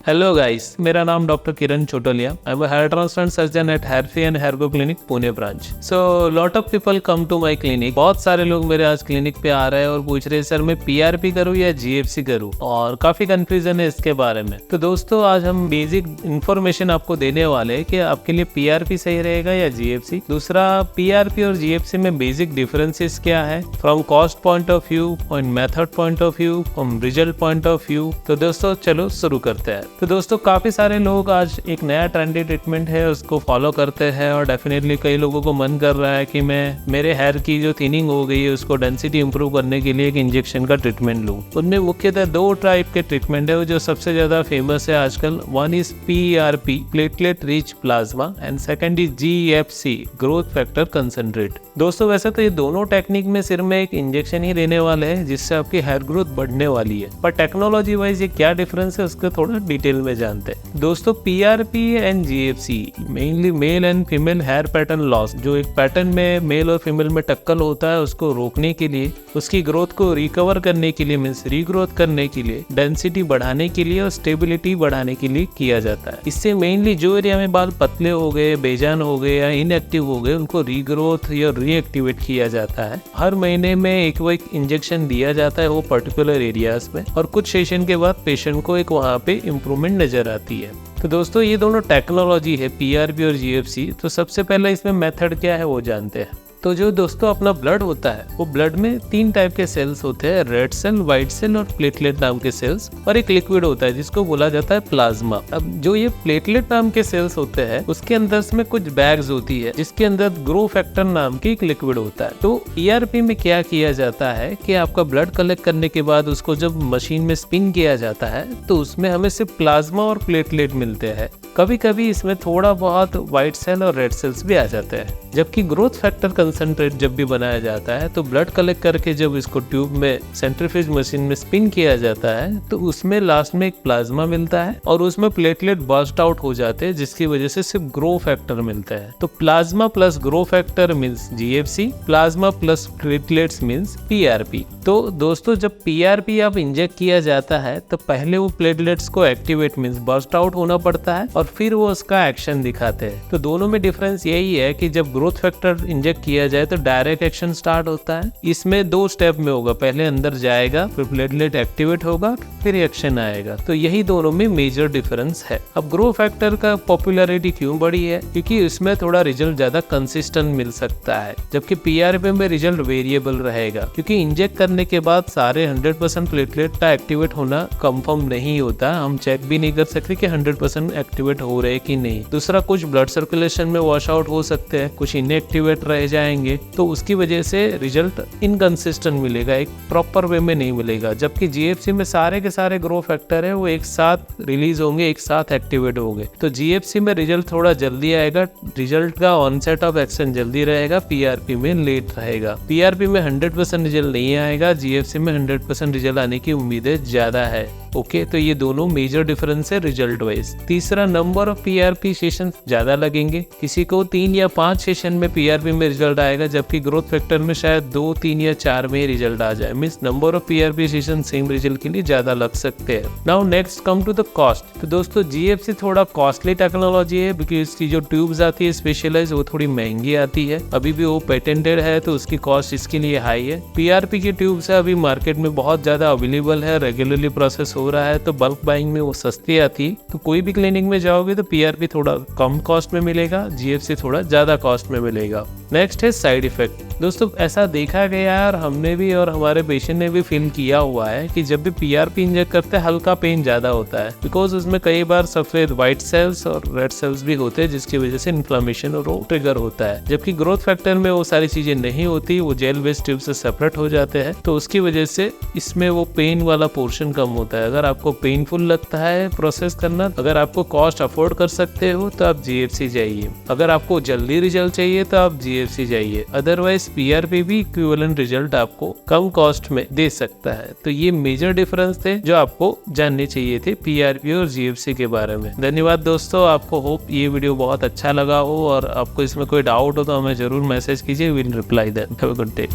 Hello guys, मेरा नाम doctor Kiran Chotaliya. I am a hair transplant surgeon at HairFree and HairGrow clinic Pune branch. So lot of people come to my clinic. बहुत सारे लोग मेरे आज clinic पे आ रहे हैं और पूछ रहे हैं सर मैं पीआरपी करूं या जीएफसी करूं, और काफी कंफ्यूजन है इसके बारे में। तो दोस्तों आज हम बेसिक इन्फॉर्मेशन आपको देने वाले हैं कि आपके लिए पीआरपी सही रहेगा या जीएफसी। दूसरा, पीआरपी और जीएफसी में बेसिक डिफरेंसेस क्या है from cost point of view और method point of view, from result point of view. तो दोस्तों चलो शुरू करते हैं। तो दोस्तों काफी सारे लोग आज एक नया ट्रेंडी ट्रीटमेंट है उसको फॉलो करते हैं, और डेफिनेटली कई लोगों को मन कर रहा है कि मैं मेरे हेयर की जो थिनिंग हो गई है उसको डेंसिटी इंप्रूव करने के लिए एक इंजेक्शन का ट्रीटमेंट लूं। उनमें मुख्यतः दो टाइप के ट्रीटमेंट है जो सबसे ज्यादा फेमस है आजकल। One is PRP, platelet rich plasma, and second is GFC, growth factor concentrate. दोस्तों वैसे तो ये दोनों टेक्निक में सिर में एक इंजेक्शन ही देने वाले हैं जिससे आपकी हेयर ग्रोथ बढ़ने वाली है, पर टेक्नोलॉजी वाइज ये क्या डिफरेंस है उसको थोड़ा डिटेल में जानते हैं। दोस्तों PRP and GFC mainly male and female hair pattern loss, जो एक पैटर्न में मेल और फीमेल में टक्कर होता है उसको रोकने के लिए, उसकी ग्रोथ को रिकवर करने के लिए, मींस रीग्रोथ करने के लिए, डेंसिटी बढ़ाने के लिए और स्टेबिलिटी बढ़ाने के लिए किया जाता है। इससे मेनली जो एरिया में बाल पतले हो गए, बेजान हो गए या इनएक्टिव हो गए उनको रीग्रोथ या रीएक्टिवेट किया जाता है। हर महीने में एक इंजेक्शन दिया जाता है वो पर्टिकुलर एरियाज में, और कुछ सेशन के बाद पेशेंट को एक वहाँ पे इम्प्रूवमेंट नजर आती है। तो दोस्तों ये दोनों टेक्नोलॉजी है पीआरपी और जीएफसी। तो सबसे पहले इसमें मेथड क्या है वो जानते हैं। तो जो दोस्तों अपना ब्लड होता है वो ब्लड में तीन टाइप के सेल्स होते हैं, रेड सेल, व्हाइट सेल और प्लेटलेट नाम के सेल्स, और एक लिक्विड होता है जिसको बोला जाता है प्लाज्मा। अब जो ये प्लेटलेट नाम के सेल्स होते हैं उसके अंदर में कुछ बैग्स होती है जिसके अंदर ग्रो फैक्टर नाम की एक लिक्विड होता है। तो पीआरपी में क्या किया जाता है कि आपका ब्लड कलेक्ट करने के बाद उसको जब मशीन में स्पिन किया जाता है तो उसमें हमें सिर्फ प्लाज्मा और प्लेटलेट मिलते हैं। कभी कभी इसमें थोड़ा बहुत व्हाइट सेल और रेड सेल्स भी आ जाते हैं। जबकि ग्रोथ फैक्टर कंसंट्रेट जब भी बनाया जाता है तो ब्लड कलेक्ट करके जब इसको ट्यूब में सेंट्रीफ्यूज मशीन में स्पिन किया जाता है तो उसमें लास्ट में एक प्लाज्मा मिलता है और उसमें प्लेटलेट बर्स्ट आउट हो जाते हैं जिसकी वजह से सिर्फ ग्रो फैक्टर मिलता है। तो plasma plus grow factor means GFC, plasma plus platelets means PRP. तो दोस्तों जब पीआरपी आप इंजेक्ट किया जाता है तो पहले वो प्लेटलेट्स को एक्टिवेट मीन्स बर्स्ट आउट होना पड़ता है और फिर वो उसका एक्शन दिखाते हैं। तो दोनों में डिफरेंस यही है कि जब ग्रोथ फैक्टर इंजेक्ट किया जाए तो डायरेक्ट एक्शन स्टार्ट होता है। इसमें दो स्टेप में होगा, पहले अंदर जाएगा फिर प्लेटलेट एक्टिवेट होगा फिर एक्शन आएगा। तो यही दोनों में मेजर डिफरेंस है। अब ग्रो फैक्टर का पॉपुलैरिटी क्यों बढ़ी है? क्योंकि इसमें थोड़ा रिजल्ट ज्यादा कंसिस्टेंट मिल सकता है, जबकि पीआरपी में रिजल्ट वेरिएबल रहेगा क्योंकि इंजेक्ट करने के बाद सारे 100% प्लेटलेट का एक्टिवेट होना कंफर्म नहीं होता। हम चेक भी नहीं कर सकते कि 100% एक्टिवेट हो रहे कि नहीं। दूसरा, कुछ ब्लड सर्कुलेशन में वॉश आउट हो सकते हैं, कुछ इनएक्टिवेट रह जाएंगे, तो उसकी वजह से रिजल्ट इनकंसिस्टेंट मिलेगा, एक प्रॉपर वे में नहीं मिलेगा। जबकि जीएफसी में सारे के सारे ग्रो फैक्टर है वो एक साथ रिलीज होंगे, एक साथ एक्टिवेट होंगे। तो जीएफसी में रिजल्ट थोड़ा जल्दी आएगा, रिजल्ट का ऑनसेट ऑफ एक्शन जल्दी रहेगा, पीआरपी में लेट रहेगा। पीआरपी में 100% रिजल्ट नहीं आएगा, जीएफसी में 100% रिजल्ट आने की उम्मीदें ज्यादा है। ओके, तो ये दोनों मेजर डिफरेंस है रिजल्ट वाइज। तीसरा, नंबर ऑफ पीआरपी सेशन ज्यादा लगेंगे। किसी को 3 या 5 सेशन में पीआरपी में रिजल्ट आएगा, जबकि ग्रोथ फैक्टर में शायद 2, 3 या 4 में रिजल्ट आ जाए। Means number of PRP session same result के लिए ज्यादा लग सकते हैं। Now next come to the cost. तो दोस्तों जीएफसी थोड़ा कॉस्टली टेक्नोलॉजी है क्योंकि इसकी जो ट्यूब्स आती है स्पेशलाइज वो थोड़ी महंगी आती है। अभी भी वो पेटेंटेड है तो उसकी कॉस्ट इसके लिए हाई है। पीआरपी की ट्यूब्स अभी मार्केट में बहुत ज्यादा अवेलेबल है, रेगुलरली प्रोसेस हो रहा है, तो बल्क बाइंग में वो सस्ती आती है। तो कोई भी क्लिनिक में जाओगे तो पीआरपी थोड़ा कम कॉस्ट में मिलेगा, जीएफसी थोड़ा ज्यादा कॉस्ट में मिलेगा। नेक्स्ट है साइड इफेक्ट। दोस्तों ऐसा देखा गया है और हमने भी और हमारे पेशेंट ने भी फील किया हुआ है कि जब भी पीआरपी इंजेक्ट करते हैं हल्का पेन ज्यादा होता है, बिकॉज उसमें कई बार सफेद व्हाइट सेल्स और रेड सेल्स भी होते हैं जिसकी वजह से इन्फ्लेमेशन और वो ट्रिगर होता है। जबकि ग्रोथ फैक्टर में वो सारी चीजें नहीं होती, वो जेल बेस्ड ट्यूब से सेपरेट हो जाते हैं, तो उसकी वजह से इसमें वो पेन वाला पोर्शन कम होता है। अगर आपको पेनफुल लगता है प्रोसेस करना, अगर आपको कॉस्ट अफोर्ड कर सकते हो तो आप जीएफसी जाइए, अगर आपको जल्दी रिजल्ट चाहिए तो आप जीएफसी जाइए। अदरवाइज पीआरपी भी इक्विवेलेंट रिजल्ट आपको कम कॉस्ट में दे सकता है। तो ये मेजर डिफरेंस थे जो आपको जानने चाहिए थे पीआरपी और जीएफसी के बारे में। धन्यवाद दोस्तों, आपको होप ये वीडियो बहुत अच्छा लगा हो, और आपको इसमें कोई डाउट हो तो हमें जरूर मैसेज कीजिए, will reply them. Have a good day.